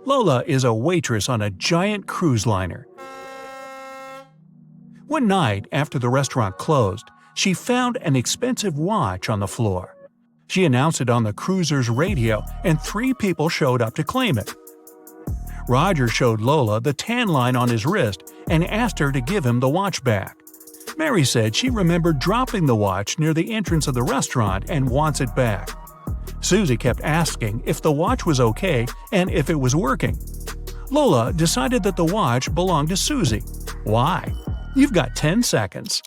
Lola is a waitress on a giant cruise liner. One night, after the restaurant closed, she found an expensive watch on the floor. She announced it on the cruiser's radio, and 3 people showed up to claim it. Roger showed Lola the tan line on his wrist and asked her to give him the watch back. Mary said she remembered dropping the watch near the entrance of the restaurant and wants it back. Susie kept asking if the watch was okay and if it was working. Lola decided that the watch belonged to Susie. Why? You've got 10 seconds.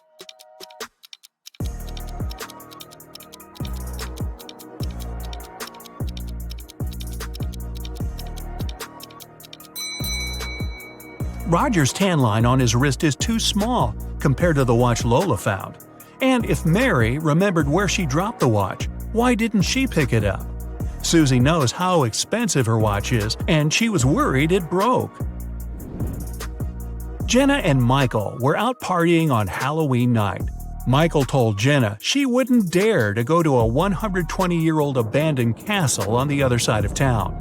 Roger's tan line on his wrist is too small compared to the watch Lola found. And if Mary remembered where she dropped the watch, why didn't she pick it up? Susie knows how expensive her watch is, and she was worried it broke. Jenna and Michael were out partying on Halloween night. Michael told Jenna she wouldn't dare to go to a 120-year-old abandoned castle on the other side of town.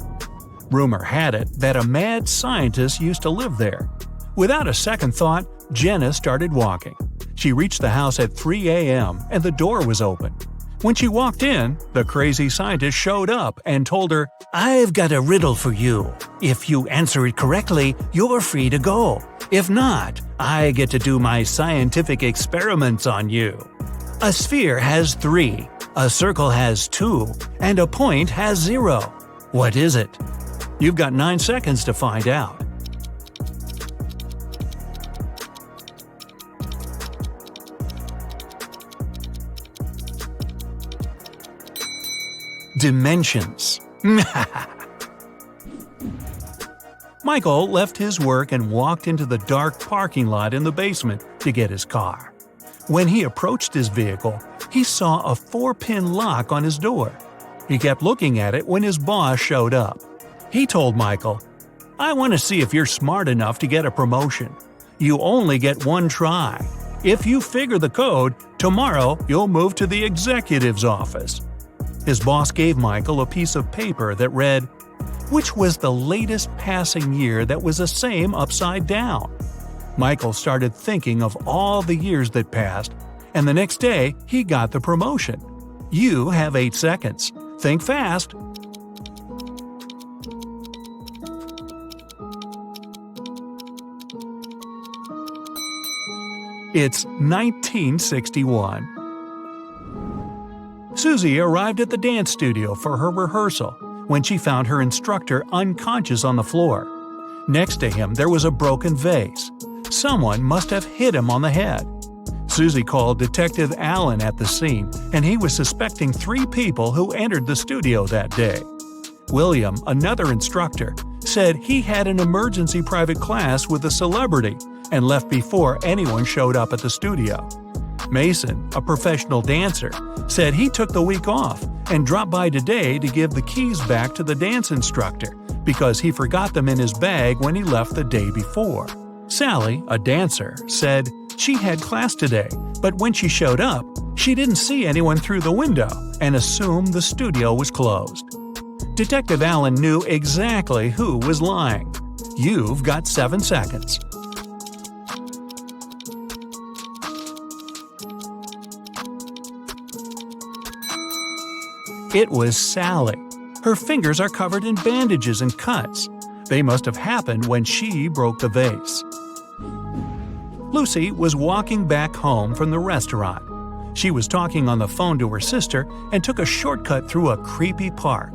Rumor had it that a mad scientist used to live there. Without a second thought, Jenna started walking. She reached the house at 3 a.m. and the door was open. When she walked in, the crazy scientist showed up and told her, "I've got a riddle for you. If you answer it correctly, you're free to go. If not, I get to do my scientific experiments on you. A sphere has 3, a circle has 2, and a point has 0. What is it?" You've got 9 seconds to find out. Dimensions. Michael left his work and walked into the dark parking lot in the basement to get his car. When he approached his vehicle, he saw a 4-pin lock on his door. He kept looking at it when his boss showed up. He told Michael, "I want to see if you're smart enough to get a promotion. You only get 1 try. If you figure the code, tomorrow you'll move to the executive's office." His boss gave Michael a piece of paper that read, "Which was the latest passing year that was the same upside down?" Michael started thinking of all the years that passed, and the next day he got the promotion. You have 8 seconds. Think fast. It's 1961. Susie arrived at the dance studio for her rehearsal when she found her instructor unconscious on the floor. Next to him there was a broken vase. Someone must have hit him on the head. Susie called Detective Allen at the scene, and he was suspecting 3 people who entered the studio that day. William, another instructor, said he had an emergency private class with a celebrity and left before anyone showed up at the studio. Mason, a professional dancer, said he took the week off and dropped by today to give the keys back to the dance instructor because he forgot them in his bag when he left the day before. Sally, a dancer, said she had class today, but when she showed up, she didn't see anyone through the window and assumed the studio was closed. Detective Allen knew exactly who was lying. You've got 7 seconds. It was Sally. Her fingers are covered in bandages and cuts. They must have happened when she broke the vase. Lucy was walking back home from the restaurant. She was talking on the phone to her sister and took a shortcut through a creepy park.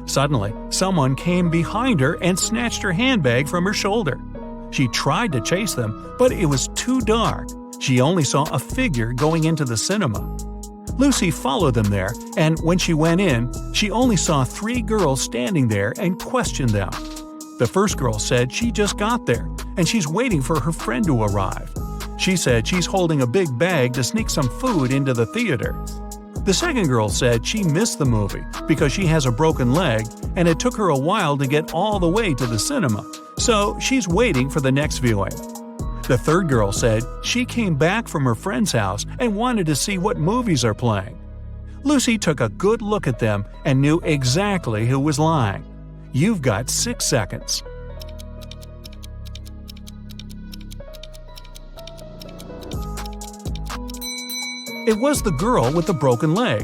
Suddenly, someone came behind her and snatched her handbag from her shoulder. She tried to chase them, but it was too dark. She only saw a figure going into the cinema. Lucy followed them there, and when she went in, she only saw 3 girls standing there and questioned them. The first girl said she just got there, and she's waiting for her friend to arrive. She said she's holding a big bag to sneak some food into the theater. The second girl said she missed the movie because she has a broken leg and it took her a while to get all the way to the cinema, so she's waiting for the next viewing. The third girl said she came back from her friend's house and wanted to see what movies are playing. Lucy took a good look at them and knew exactly who was lying. You've got 6 seconds. It was the girl with the broken leg.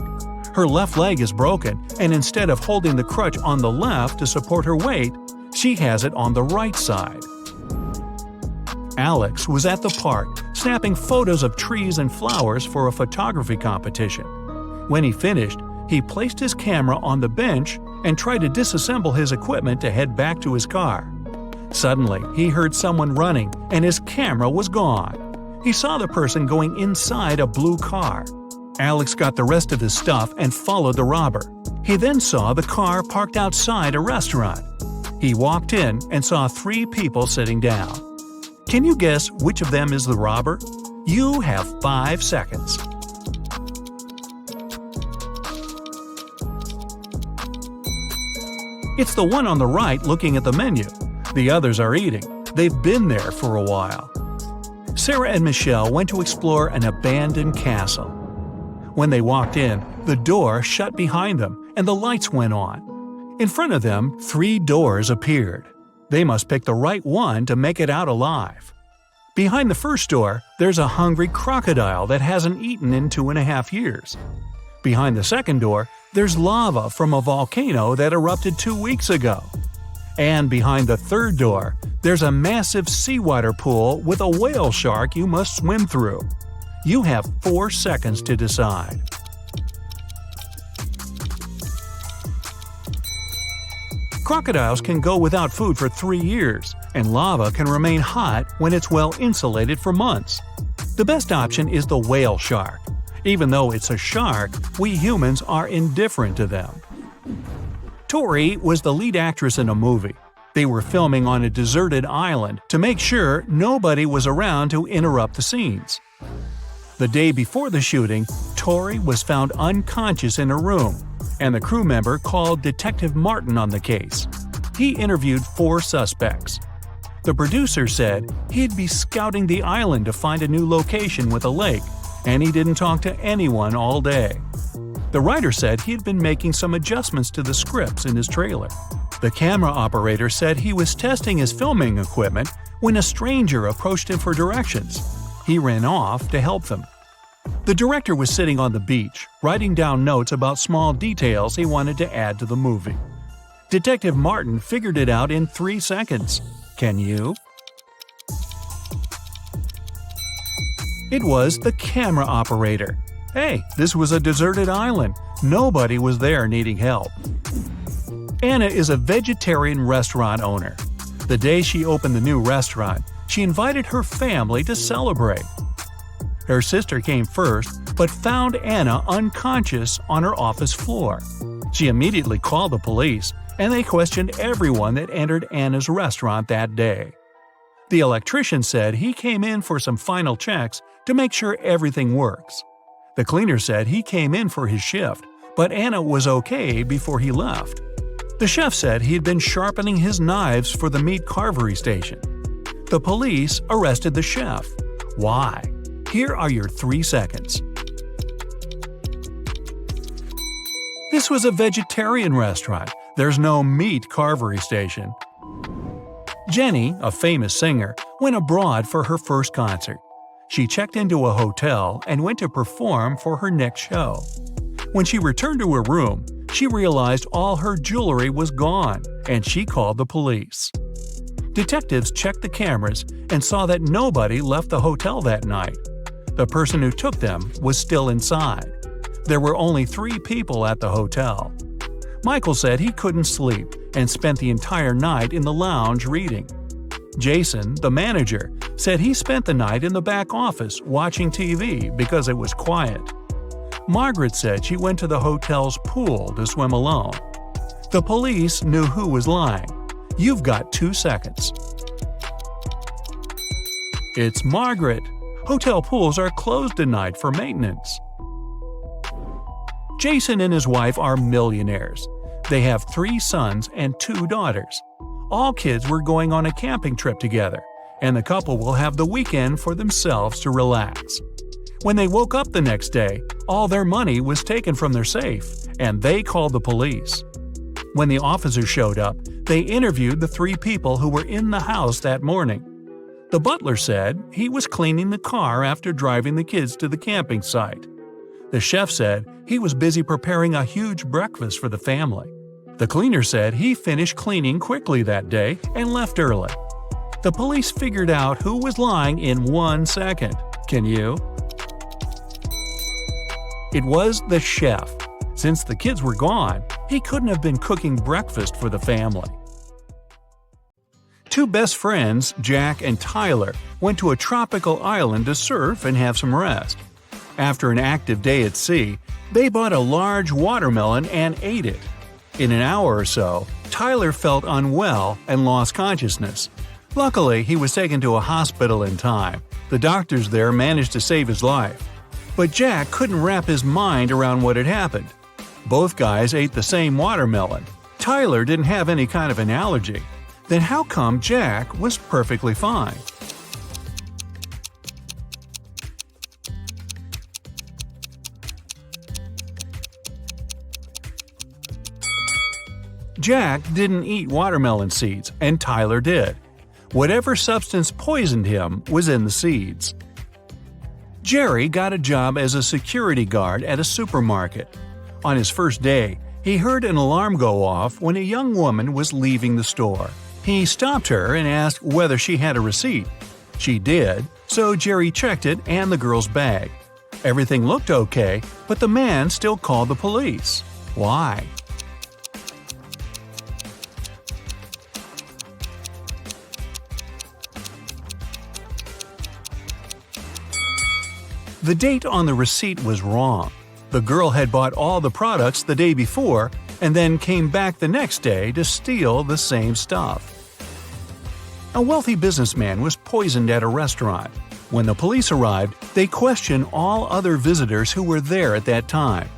Her left leg is broken, and instead of holding the crutch on the left to support her weight, she has it on the right side. Alex was at the park, snapping photos of trees and flowers for a photography competition. When he finished, he placed his camera on the bench and tried to disassemble his equipment to head back to his car. Suddenly, he heard someone running, and his camera was gone. He saw the person going inside a blue car. Alex got the rest of his stuff and followed the robber. He then saw the car parked outside a restaurant. He walked in and saw 3 people sitting down. Can you guess which of them is the robber? You have 5 seconds. It's the one on the right looking at the menu. The others are eating. They've been there for a while. Sarah and Michelle went to explore an abandoned castle. When they walked in, the door shut behind them and the lights went on. In front of them, 3 doors appeared. They must pick the right one to make it out alive. Behind the first door, there's a hungry crocodile that hasn't eaten in 2.5 years. Behind the second door, there's lava from a volcano that erupted 2 weeks ago. And behind the third door, there's a massive seawater pool with a whale shark you must swim through. You have 4 seconds to decide. Crocodiles can go without food for 3 years, and lava can remain hot when it's well insulated for months. The best option is the whale shark. Even though it's a shark, we humans are indifferent to them. Tori was the lead actress in a movie. They were filming on a deserted island to make sure nobody was around to interrupt the scenes. The day before the shooting, Tori was found unconscious in her room, and the crew member called Detective Martin on the case. He interviewed 4 suspects. The producer said he'd be scouting the island to find a new location with a lake, and he didn't talk to anyone all day. The writer said he'd been making some adjustments to the scripts in his trailer. The camera operator said he was testing his filming equipment when a stranger approached him for directions. He ran off to help them. The director was sitting on the beach, writing down notes about small details he wanted to add to the movie. Detective Martin figured it out in 3 seconds. Can you? It was the camera operator. Hey, this was a deserted island. Nobody was there needing help. Anna is a vegetarian restaurant owner. The day she opened the new restaurant, she invited her family to celebrate. Her sister came first, but found Anna unconscious on her office floor. She immediately called the police, and they questioned everyone that entered Anna's restaurant that day. The electrician said he came in for some final checks to make sure everything works. The cleaner said he came in for his shift, but Anna was okay before he left. The chef said he'd been sharpening his knives for the meat carvery station. The police arrested the chef. Why? Here are your 3 seconds. This was a vegetarian restaurant. There's no meat carvery station. Jenny, a famous singer, went abroad for her first concert. She checked into a hotel and went to perform for her next show. When she returned to her room, she realized all her jewelry was gone, and she called the police. Detectives checked the cameras and saw that nobody left the hotel that night. The person who took them was still inside. There were only 3 people at the hotel. Michael said he couldn't sleep and spent the entire night in the lounge reading. Jason, the manager, said he spent the night in the back office watching TV because it was quiet. Margaret said she went to the hotel's pool to swim alone. The police knew who was lying. You've got 2 seconds. It's Margaret. Hotel pools are closed tonight for maintenance. Jason and his wife are millionaires. They have 3 sons and 2 daughters. All kids were going on a camping trip together, and the couple will have the weekend for themselves to relax. When they woke up the next day, all their money was taken from their safe, and they called the police. When the officers showed up, they interviewed the 3 people who were in the house that morning. The butler said he was cleaning the car after driving the kids to the camping site. The chef said he was busy preparing a huge breakfast for the family. The cleaner said he finished cleaning quickly that day and left early. The police figured out who was lying in 1 second. Can you? It was the chef. Since the kids were gone, he couldn't have been cooking breakfast for the family. 2 best friends, Jack and Tyler, went to a tropical island to surf and have some rest. After an active day at sea, they bought a large watermelon and ate it. In an hour or so, Tyler felt unwell and lost consciousness. Luckily, he was taken to a hospital in time. The doctors there managed to save his life. But Jack couldn't wrap his mind around what had happened. Both guys ate the same watermelon. Tyler didn't have any kind of an allergy. Then how come Jack was perfectly fine? Jack didn't eat watermelon seeds, and Tyler did. Whatever substance poisoned him was in the seeds. Jerry got a job as a security guard at a supermarket. On his first day, he heard an alarm go off when a young woman was leaving the store. He stopped her and asked whether she had a receipt. She did, so Jerry checked it and the girl's bag. Everything looked okay, but the man still called the police. Why? The date on the receipt was wrong. The girl had bought all the products the day before and then came back the next day to steal the same stuff. A wealthy businessman was poisoned at a restaurant. When the police arrived, they questioned all other visitors who were there at that time.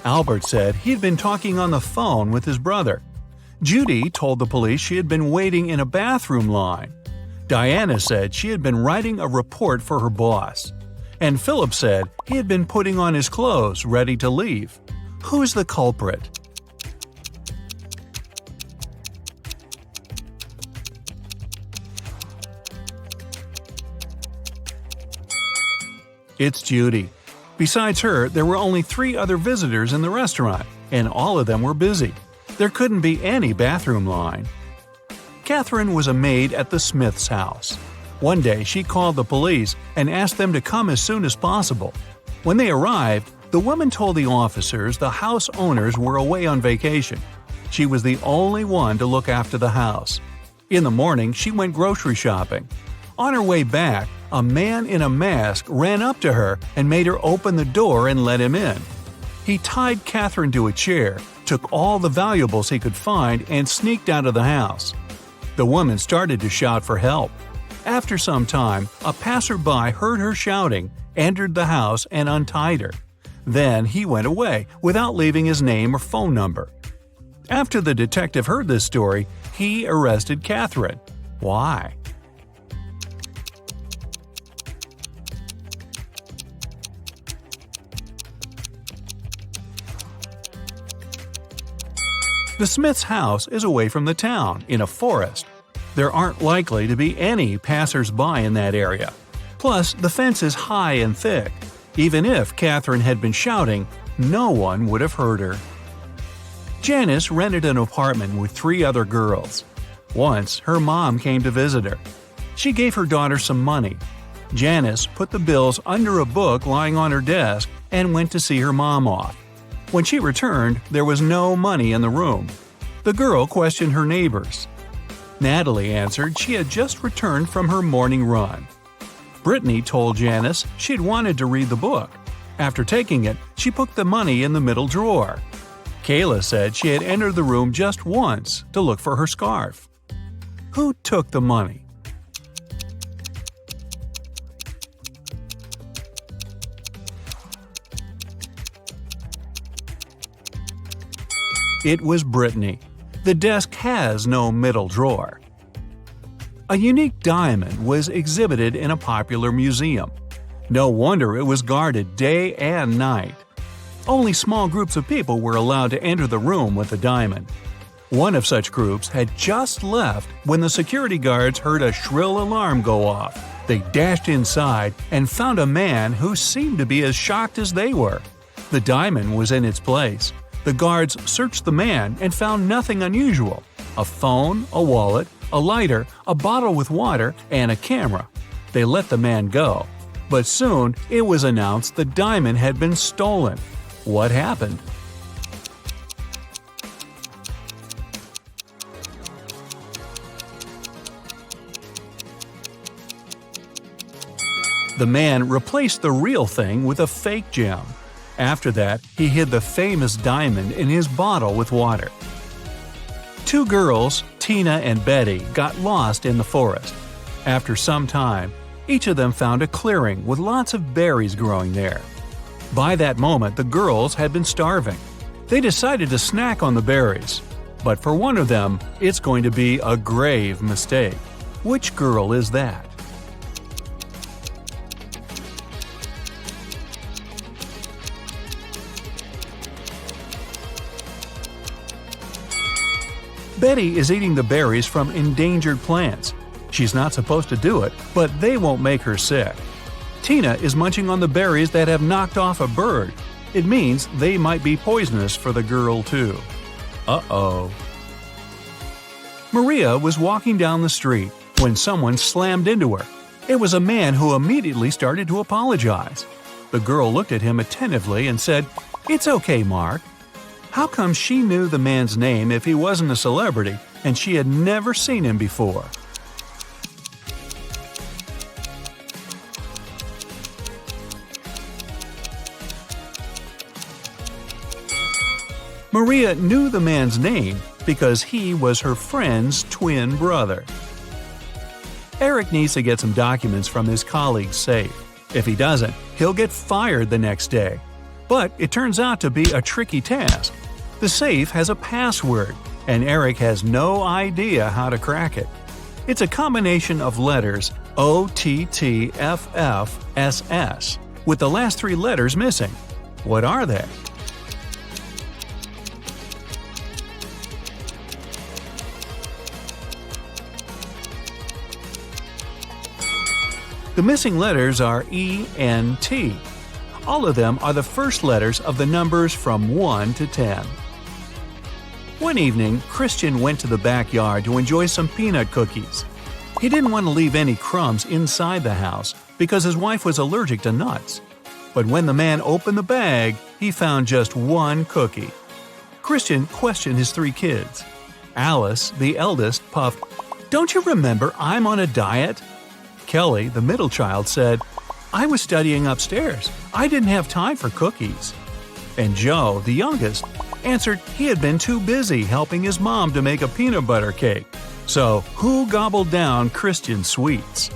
Albert said he'd been talking on the phone with his brother. Judy told the police she had been waiting in a bathroom line. Diana said she had been writing a report for her boss. And Philip said he had been putting on his clothes, ready to leave. Who's the culprit? It's Judy. Besides her, there were only 3 other visitors in the restaurant, and all of them were busy. There couldn't be any bathroom line. Catherine was a maid at the Smith's house. One day, she called the police and asked them to come as soon as possible. When they arrived, the woman told the officers the house owners were away on vacation. She was the only one to look after the house. In the morning, she went grocery shopping. On her way back, a man in a mask ran up to her and made her open the door and let him in. He tied Catherine to a chair, took all the valuables he could find, and sneaked out of the house. The woman started to shout for help. After some time, a passerby heard her shouting, entered the house, and untied her. Then he went away without leaving his name or phone number. After the detective heard this story, he arrested Catherine. Why? The Smith's house is away from the town, in a forest. There aren't likely to be any passers-by in that area. Plus, the fence is high and thick. Even if Catherine had been shouting, no one would have heard her. Janice rented an apartment with 3 other girls. Once, her mom came to visit her. She gave her daughter some money. Janice put the bills under a book lying on her desk and went to see her mom off. When she returned, there was no money in the room. The girl questioned her neighbors. Natalie answered she had just returned from her morning run. Brittany told Janice she'd wanted to read the book. After taking it, she put the money in the middle drawer. Kayla said she had entered the room just once to look for her scarf. Who took the money? It was Brittany. The desk has no middle drawer. A unique diamond was exhibited in a popular museum. No wonder it was guarded day and night. Only small groups of people were allowed to enter the room with the diamond. One of such groups had just left when the security guards heard a shrill alarm go off. They dashed inside and found a man who seemed to be as shocked as they were. The diamond was in its place. The guards searched the man and found nothing unusual: a phone, a wallet, a lighter, a bottle with water, and a camera. They let the man go. But soon it was announced the diamond had been stolen. What happened? The man replaced the real thing with a fake gem. After that, he hid the famous diamond in his bottle with water. Two girls, Tina and Betty, got lost in the forest. After some time, each of them found a clearing with lots of berries growing there. By that moment, the girls had been starving. They decided to snack on the berries. But for one of them, it's going to be a grave mistake. Which girl is that? Betty is eating the berries from endangered plants. She's not supposed to do it, but they won't make her sick. Tina is munching on the berries that have knocked off a bird. It means they might be poisonous for the girl too. Uh-oh. Maria was walking down the street when someone slammed into her. It was a man who immediately started to apologize. The girl looked at him attentively and said, "It's okay, Mark." How come she knew the man's name if he wasn't a celebrity and she had never seen him before? Maria knew the man's name because he was her friend's twin brother. Eric needs to get some documents from his colleague's safe. If he doesn't, he'll get fired the next day. But it turns out to be a tricky task. The safe has a password, and Eric has no idea how to crack it. It's a combination of letters OTTFFSS, with the last three letters missing. What are they? The missing letters are E and T. All of them are the first letters of the numbers from 1 to 10. One evening, Christian went to the backyard to enjoy some peanut cookies. He didn't want to leave any crumbs inside the house because his wife was allergic to nuts. But when the man opened the bag, he found just one cookie. Christian questioned his three kids. Alice, the eldest, puffed, "Don't you remember I'm on a diet?" Kelly, the middle child, said, "I was studying upstairs. I didn't have time for cookies." And Joe, the youngest, answered he had been too busy helping his mom to make a peanut butter cake. So, who gobbled down Christian's sweets?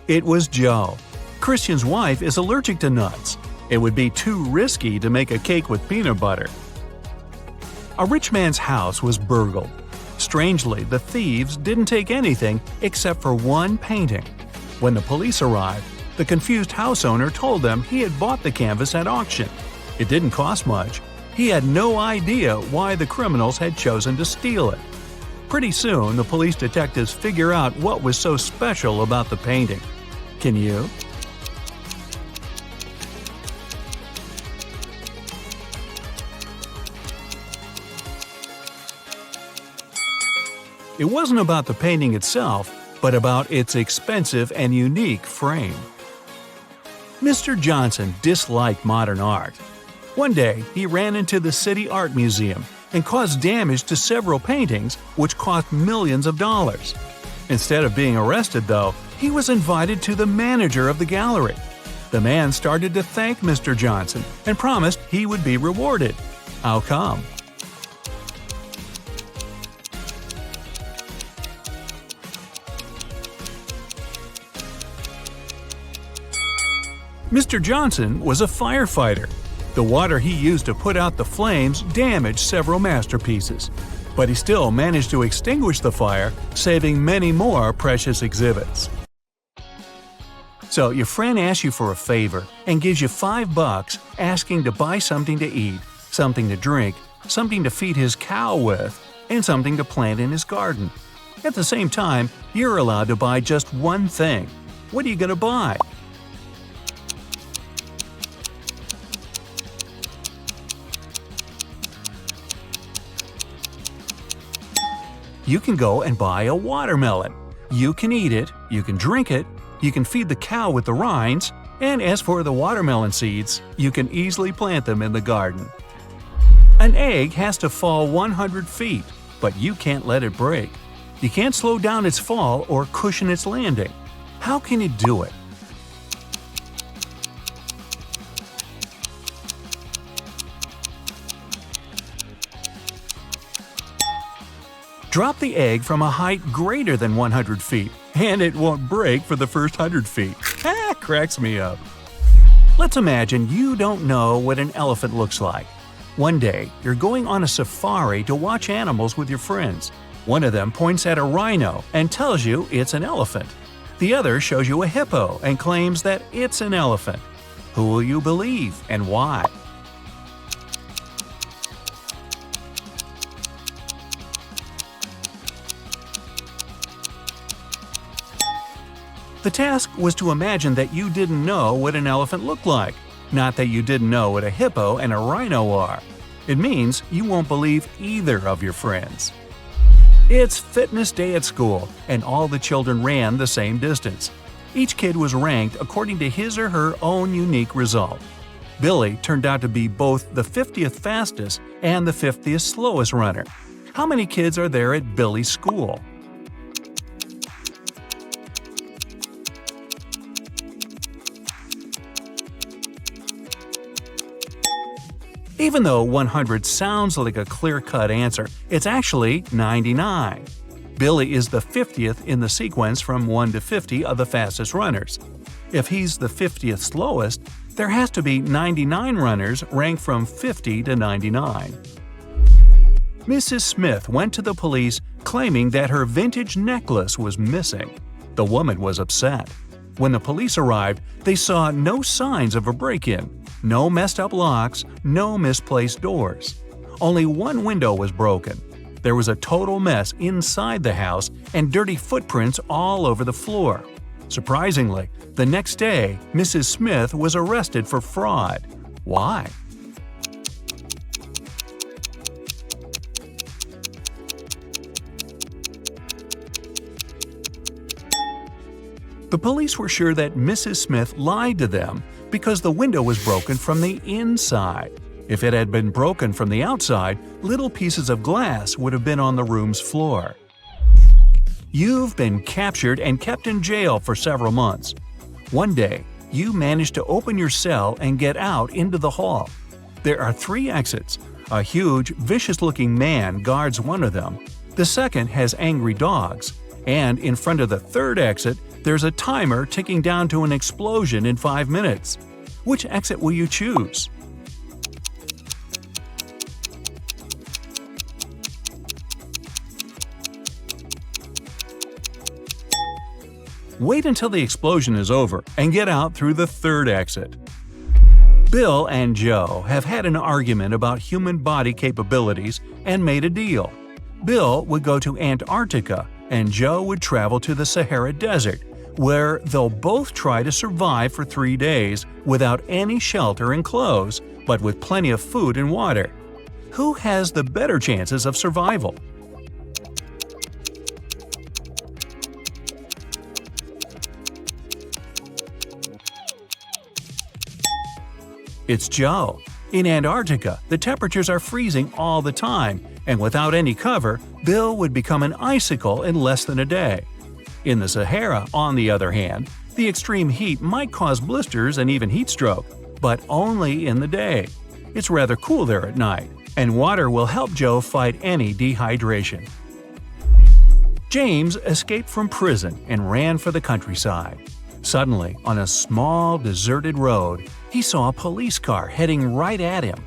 It was Joe. Christian's wife is allergic to nuts. It would be too risky to make a cake with peanut butter. A rich man's house was burgled. Strangely, the thieves didn't take anything except for one painting. When the police arrived, the confused house owner told them he had bought the canvas at auction. It didn't cost much. He had no idea why the criminals had chosen to steal it. Pretty soon, the police detectives figure out what was so special about the painting. Can you? It wasn't about the painting itself, but about its expensive and unique frame. Mr. Johnson disliked modern art. One day, he ran into the City Art Museum and caused damage to several paintings, which cost millions of dollars. Instead of being arrested, though, he was invited to the manager of the gallery. The man started to thank Mr. Johnson and promised he would be rewarded. How come? Mr. Johnson was a firefighter. The water he used to put out the flames damaged several masterpieces, but he still managed to extinguish the fire, saving many more precious exhibits. So your friend asks you for a favor and gives you $5 asking to buy something to eat, something to drink, something to feed his cow with, and something to plant in his garden. At the same time, you're allowed to buy just one thing. What are you going to buy? You can go and buy a watermelon. You can eat it, you can drink it, you can feed the cow with the rinds, and as for the watermelon seeds, you can easily plant them in the garden. An egg has to fall 100 feet, but you can't let it break. You can't slow down its fall or cushion its landing. How can you do it? Drop the egg from a height greater than 100 feet, and it won't break for the first 100 feet. Cracks me up. Let's imagine you don't know what an elephant looks like. One day, you're going on a safari to watch animals with your friends. One of them points at a rhino and tells you it's an elephant. The other shows you a hippo and claims that it's an elephant. Who will you believe and why? The task was to imagine that you didn't know what an elephant looked like, not that you didn't know what a hippo and a rhino are. It means you won't believe either of your friends. It's fitness day at school, and all the children ran the same distance. Each kid was ranked according to his or her own unique result. Billy turned out to be both the 50th fastest and the 50th slowest runner. How many kids are there at Billy's school? Even though 100 sounds like a clear-cut answer, it's actually 99. Billy is the 50th in the sequence from 1 to 50 of the fastest runners. If he's the 50th slowest, there has to be 99 runners ranked from 50 to 99. Mrs. Smith went to the police claiming that her vintage necklace was missing. The woman was upset. When the police arrived, they saw no signs of a break-in. No messed up locks, no misplaced doors. Only one window was broken. There was a total mess inside the house and dirty footprints all over the floor. Surprisingly, the next day, Mrs. Smith was arrested for fraud. Why? The police were sure that Mrs. Smith lied to them because the window was broken from the inside. If it had been broken from the outside, little pieces of glass would have been on the room's floor. You've been captured and kept in jail for several months. One day, you manage to open your cell and get out into the hall. There are 3 exits. A huge, vicious-looking man guards one of them. The second has angry dogs. And in front of the third exit, there's a timer ticking down to an explosion in 5 minutes. Which exit will you choose? Wait until the explosion is over and get out through the third exit. Bill and Joe have had an argument about human body capabilities and made a deal. Bill would go to Antarctica and Joe would travel to the Sahara Desert, where they'll both try to survive for 3 days without any shelter and clothes, but with plenty of food and water. Who has the better chances of survival? It's Joe. In Antarctica, the temperatures are freezing all the time, and without any cover, Bill would become an icicle in less than a day. In the Sahara, on the other hand, the extreme heat might cause blisters and even heat stroke, but only in the day. It's rather cool there at night, and water will help Joe fight any dehydration. James escaped from prison and ran for the countryside. Suddenly, on a small, deserted road, he saw a police car heading right at him.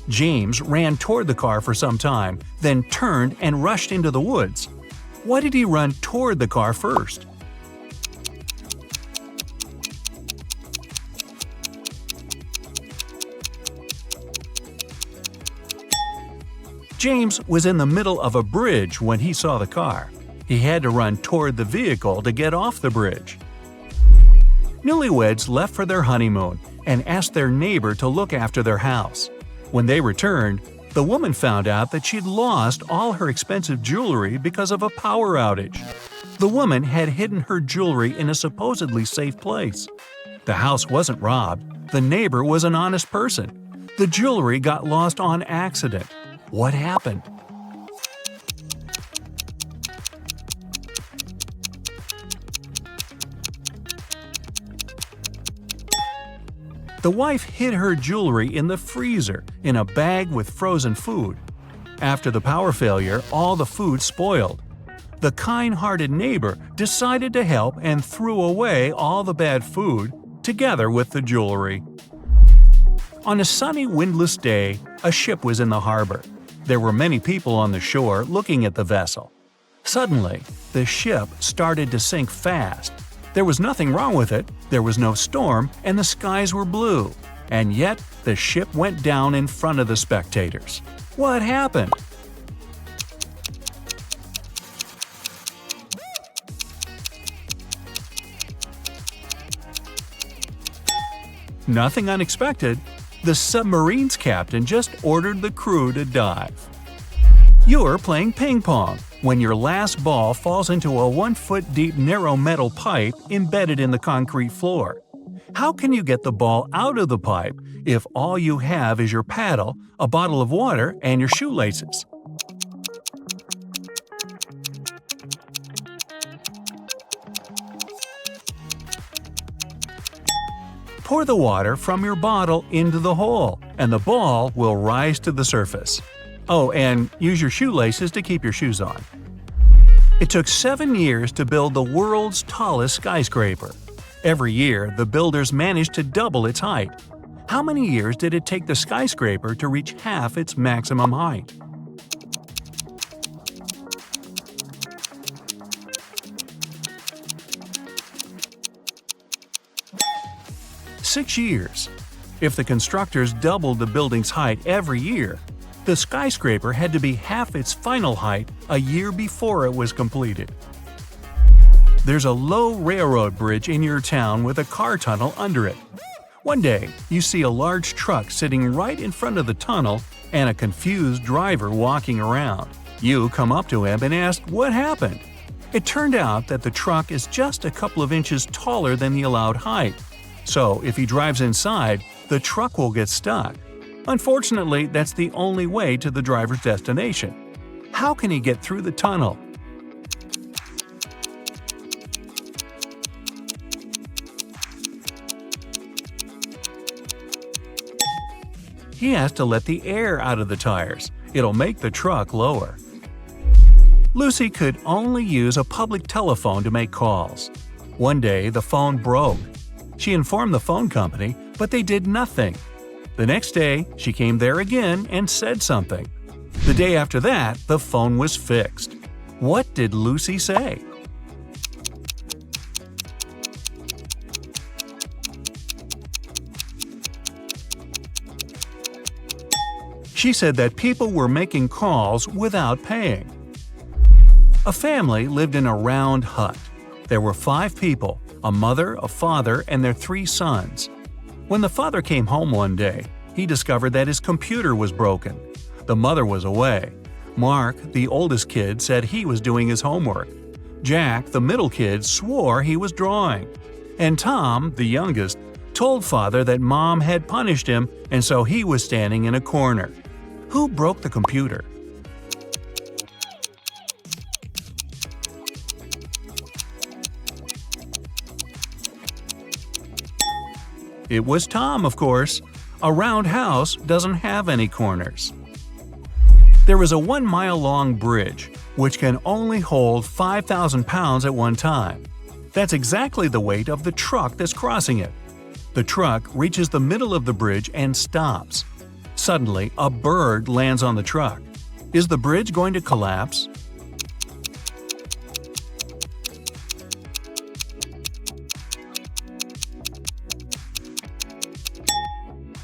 James ran toward the car for some time, then turned and rushed into the woods. Why did he run toward the car first? James was in the middle of a bridge when he saw the car. He had to run toward the vehicle to get off the bridge. Newlyweds left for their honeymoon and asked their neighbor to look after their house. When they returned, the woman found out that she'd lost all her expensive jewelry because of a power outage. The woman had hidden her jewelry in a supposedly safe place. The house wasn't robbed. The neighbor was an honest person. The jewelry got lost on accident. What happened? The wife hid her jewelry in the freezer in a bag with frozen food. After the power failure, all the food spoiled. The kind-hearted neighbor decided to help and threw away all the bad food, together with the jewelry. On a sunny, windless day, a ship was in the harbor. There were many people on the shore looking at the vessel. Suddenly, the ship started to sink fast. There was nothing wrong with it, there was no storm, and the skies were blue. And yet, the ship went down in front of the spectators. What happened? Nothing unexpected. The submarine's captain just ordered the crew to dive. You're playing ping pong when your last ball falls into a 1-foot-deep narrow metal pipe embedded in the concrete floor. How can you get the ball out of the pipe if all you have is your paddle, a bottle of water, and your shoelaces? Pour the water from your bottle into the hole, and the ball will rise to the surface. Oh, and use your shoelaces to keep your shoes on. It took 7 years to build the world's tallest skyscraper. Every year, the builders managed to double its height. How many years did it take the skyscraper to reach half its maximum height? Six years. If the constructors doubled the building's height every year, the skyscraper had to be half its final height a year before it was completed. There's a low railroad bridge in your town with a car tunnel under it. One day, you see a large truck sitting right in front of the tunnel and a confused driver walking around. You come up to him and ask what happened. It turned out that the truck is just a couple of inches taller than the allowed height. So if he drives inside, the truck will get stuck. Unfortunately, that's the only way to the driver's destination. How can he get through the tunnel? He has to let the air out of the tires. It'll make the truck lower. Lucy could only use a public telephone to make calls. One day, the phone broke. She informed the phone company, but they did nothing. The next day, she came there again and said something. The day after that, the phone was fixed. What did Lucy say? She said that people were making calls without paying. A family lived in a round hut. There were 5 people, a mother, a father, and their 3 sons. When the father came home one day, he discovered that his computer was broken. The mother was away. Mark, the oldest kid, said he was doing his homework. Jack, the middle kid, swore he was drawing. And Tom, the youngest, told father that mom had punished him and so he was standing in a corner. Who broke the computer? It was Tom, of course. A round house doesn't have any corners. There is a 1-mile-long bridge, which can only hold 5,000 pounds at one time. That's exactly the weight of the truck that's crossing it. The truck reaches the middle of the bridge and stops. Suddenly, a bird lands on the truck. Is the bridge going to collapse?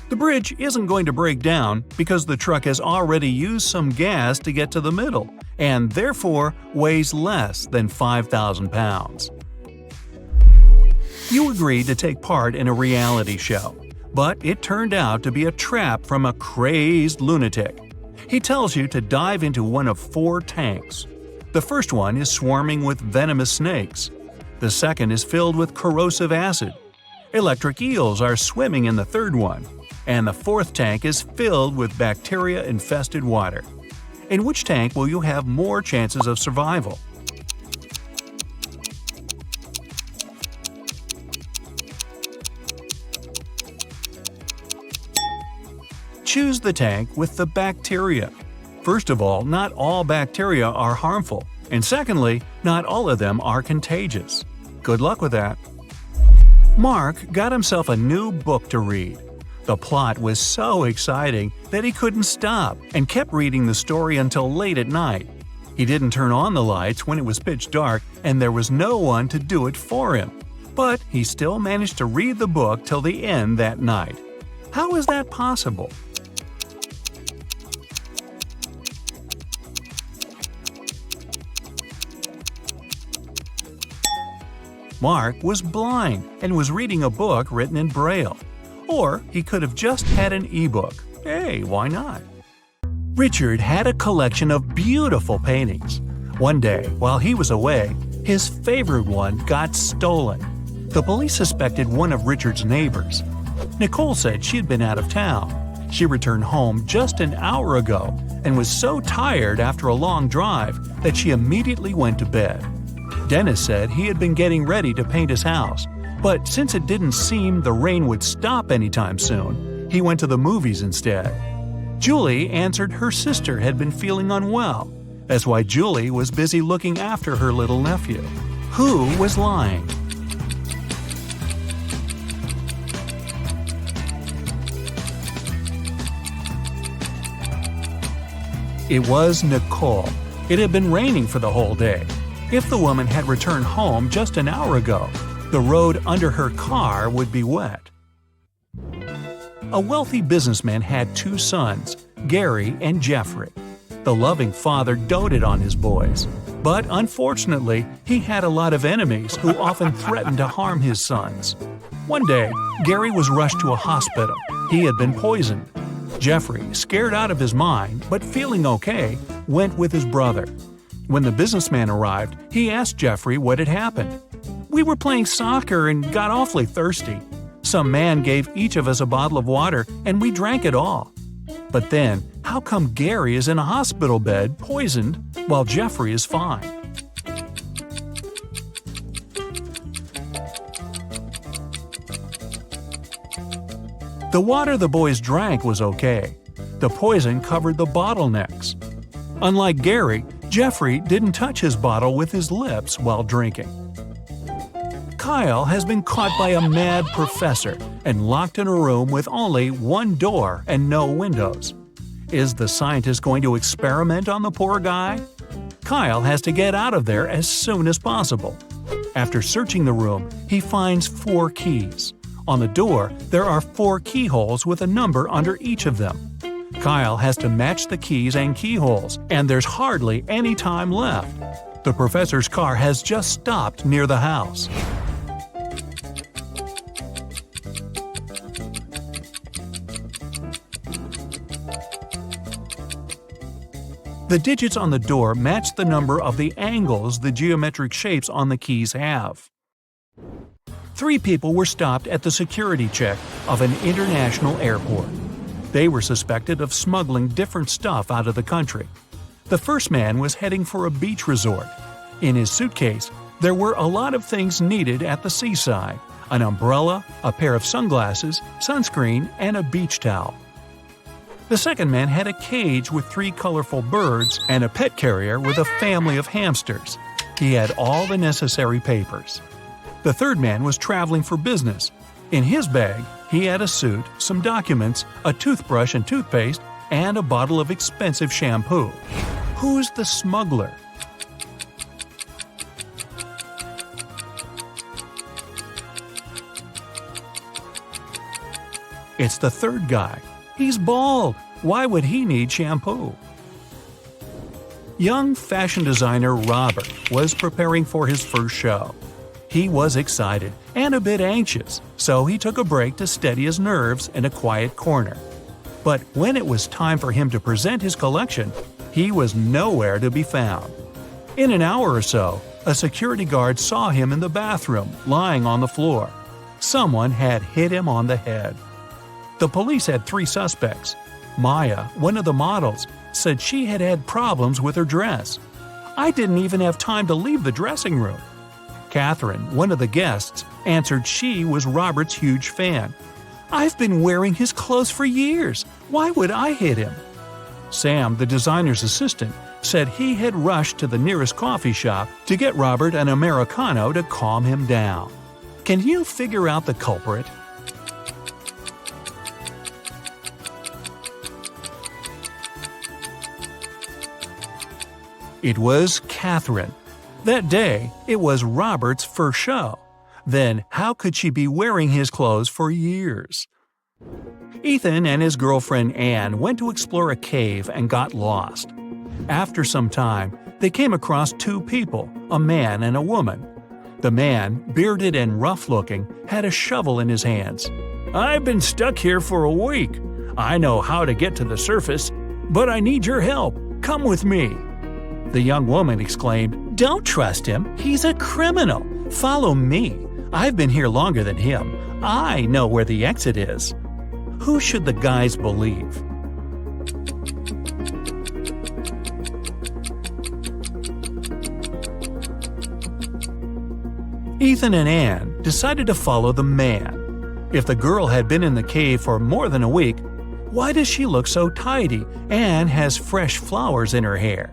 The bridge isn't going to break down because the truck has already used some gas to get to the middle and therefore weighs less than 5,000 pounds. You agreed to take part in a reality show, but it turned out to be a trap from a crazed lunatic. He tells you to dive into one of 4 tanks. The first one is swarming with venomous snakes. The second is filled with corrosive acid. Electric eels are swimming in the third one. And the fourth tank is filled with bacteria-infested water. In which tank will you have more chances of survival? Choose the tank with the bacteria. First of all, not all bacteria are harmful, and secondly, not all of them are contagious. Good luck with that. Mark got himself a new book to read. The plot was so exciting that he couldn't stop and kept reading the story until late at night. He didn't turn on the lights when it was pitch dark and there was no one to do it for him. But he still managed to read the book till the end that night. How is that possible? Mark was blind and was reading a book written in Braille. Or he could have just had an e-book. Hey, why not? Richard had a collection of beautiful paintings. One day, while he was away, his favorite one got stolen. The police suspected one of Richard's neighbors. Nicole said she'd been out of town. She returned home just an hour ago and was so tired after a long drive that she immediately went to bed. Dennis said he had been getting ready to paint his house. But since it didn't seem the rain would stop anytime soon, he went to the movies instead. Julie answered her sister had been feeling unwell. That's why Julie was busy looking after her little nephew. Who was lying? It was Nicole. It had been raining for the whole day. If the woman had returned home just an hour ago, the road under her car would be wet. A wealthy businessman had 2 sons, Gary and Jeffrey. The loving father doted on his boys. But unfortunately, he had a lot of enemies who often threatened to harm his sons. One day, Gary was rushed to a hospital. He had been poisoned. Jeffrey, scared out of his mind, but feeling okay, went with his brother. When the businessman arrived, he asked Jeffrey what had happened. "We were playing soccer and got awfully thirsty. Some man gave each of us a bottle of water and we drank it all. But then, how come Gary is in a hospital bed, poisoned, while Jeffrey is fine?" The water the boys drank was okay. The poison covered the bottlenecks. Unlike Gary, Jeffrey didn't touch his bottle with his lips while drinking. Kyle has been caught by a mad professor and locked in a room with only one door and no windows. Is the scientist going to experiment on the poor guy? Kyle has to get out of there as soon as possible. After searching the room, he finds 4 keys. On the door, there are 4 keyholes with a number under each of them. Kyle has to match the keys and keyholes, and there's hardly any time left. The professor's car has just stopped near the house. The digits on the door match the number of the angles the geometric shapes on the keys have. 3 people were stopped at the security check of an international airport. They were suspected of smuggling different stuff out of the country. The first man was heading for a beach resort. In his suitcase, there were a lot of things needed at the seaside: an umbrella, a pair of sunglasses, sunscreen, and a beach towel. The second man had a cage with 3 colorful birds and a pet carrier with a family of hamsters. He had all the necessary papers. The third man was traveling for business. In his bag, he had a suit, some documents, a toothbrush and toothpaste, and a bottle of expensive shampoo. Who's the smuggler? It's the third guy. He's bald. Why would he need shampoo? Young fashion designer Robert was preparing for his first show. He was excited and a bit anxious, so he took a break to steady his nerves in a quiet corner. But when it was time for him to present his collection, he was nowhere to be found. In an hour or so, a security guard saw him in the bathroom, lying on the floor. Someone had hit him on the head. The police had 3 suspects. Maya, one of the models, said she had had problems with her dress. "I didn't even have time to leave the dressing room." Catherine, one of the guests, answered she was Robert's huge fan. "I've been wearing his clothes for years. Why would I hit him?" Sam, the designer's assistant, said he had rushed to the nearest coffee shop to get Robert an Americano to calm him down. Can you figure out the culprit? It was Catherine. That day, it was Robert's first show. Then how could she be wearing his clothes for years? Ethan and his girlfriend Anne went to explore a cave and got lost. After some time, they came across 2 people, a man and a woman. The man, bearded and rough-looking, had a shovel in his hands. "I've been stuck here for a week. I know how to get to the surface, but I need your help. Come with me." The young woman exclaimed, "Don't trust him. He's a criminal. Follow me. I've been here longer than him. I know where the exit is." Who should the guys believe? Ethan and Anne decided to follow the man. If the girl had been in the cave for more than a week, why does she look so tidy and has fresh flowers in her hair?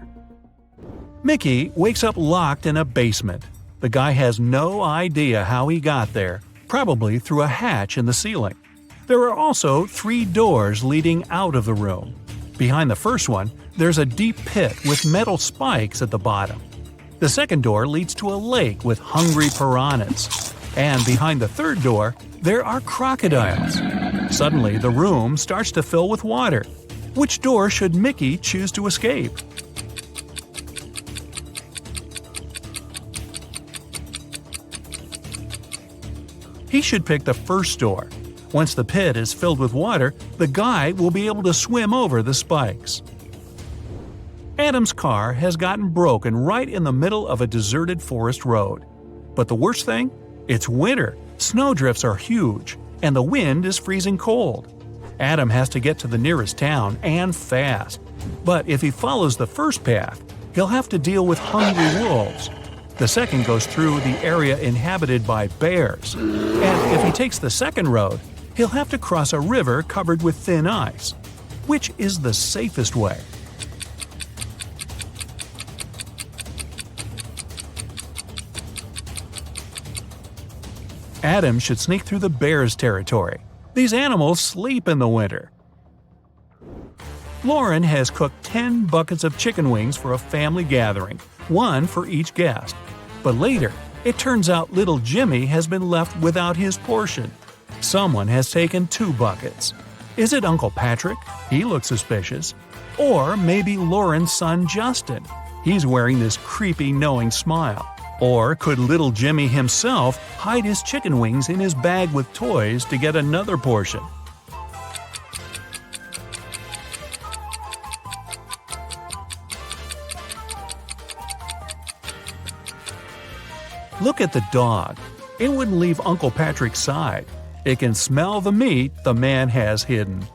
Mickey wakes up locked in a basement. The guy has no idea how he got there, probably through a hatch in the ceiling. There are also 3 doors leading out of the room. Behind the first one, there's a deep pit with metal spikes at the bottom. The second door leads to a lake with hungry piranhas. And behind the third door, there are crocodiles. Suddenly, the room starts to fill with water. Which door should Mickey choose to escape? He should pick the first door. Once the pit is filled with water, the guy will be able to swim over the spikes. Adam's car has gotten broken right in the middle of a deserted forest road. But the worst thing? It's winter, snowdrifts are huge, and the wind is freezing cold. Adam has to get to the nearest town, and fast. But if he follows the first path, he'll have to deal with hungry wolves. The second goes through the area inhabited by bears. And if he takes the second road, he'll have to cross a river covered with thin ice. Which is the safest way? Adam should sneak through the bears' territory. These animals sleep in the winter. Lauren has cooked 10 buckets of chicken wings for a family gathering, 1 for each guest. But later, it turns out little Jimmy has been left without his portion. Someone has taken 2 buckets. Is it Uncle Patrick? He looks suspicious. Or maybe Lauren's son Justin. He's wearing this creepy, knowing smile. Or could little Jimmy himself hide his chicken wings in his bag with toys to get another portion? Look at the dog. It wouldn't leave Uncle Patrick's side. It can smell the meat the man has hidden.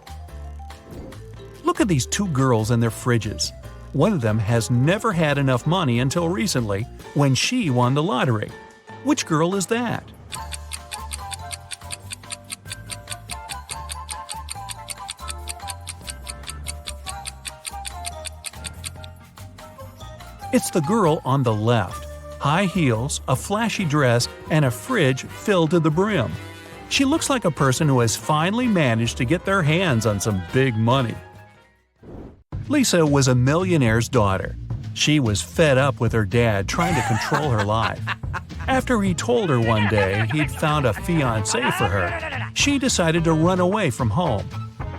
Look at these 2 girls and their fridges. One of them has never had enough money until recently, when she won the lottery. Which girl is that? It's the girl on the left. High heels, a flashy dress, and a fridge filled to the brim. She looks like a person who has finally managed to get their hands on some big money. Lisa was a millionaire's daughter. She was fed up with her dad trying to control her life. After he told her one day he'd found a fiancé for her, She decided to run away from home.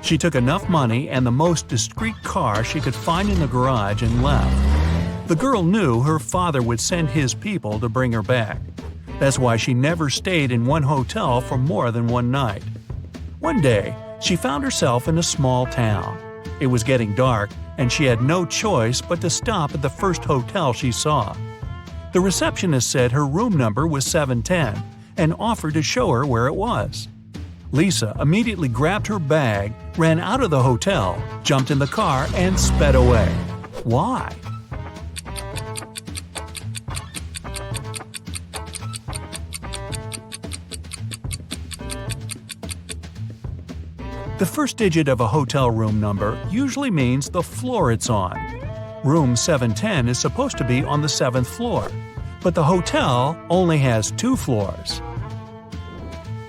She took enough money and the most discreet car she could find in the garage and left. The girl knew her father would send his people to bring her back. That's why she never stayed in one hotel for more than one night. One day, she found herself in a small town. It was getting dark, and she had no choice but to stop at the first hotel she saw. The receptionist said her room number was 710 and offered to show her where it was. Lisa immediately grabbed her bag, ran out of the hotel, jumped in the car, and sped away. Why? The first digit of a hotel room number usually means the floor it's on. Room 710 is supposed to be on the 7th floor, but the hotel only has 2 floors.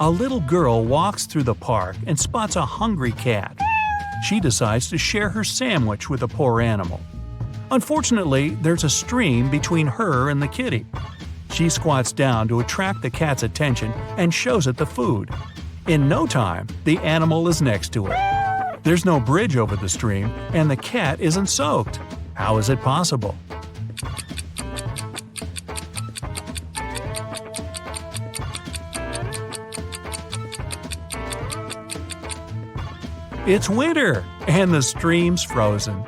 A little girl walks through the park and spots a hungry cat. She decides to share her sandwich with the poor animal. Unfortunately, there's a stream between her and the kitty. She squats down to attract the cat's attention and shows it the food. In no time, the animal is next to her. There's no bridge over the stream, and the cat isn't soaked. How is it possible? It's winter, and the stream's frozen.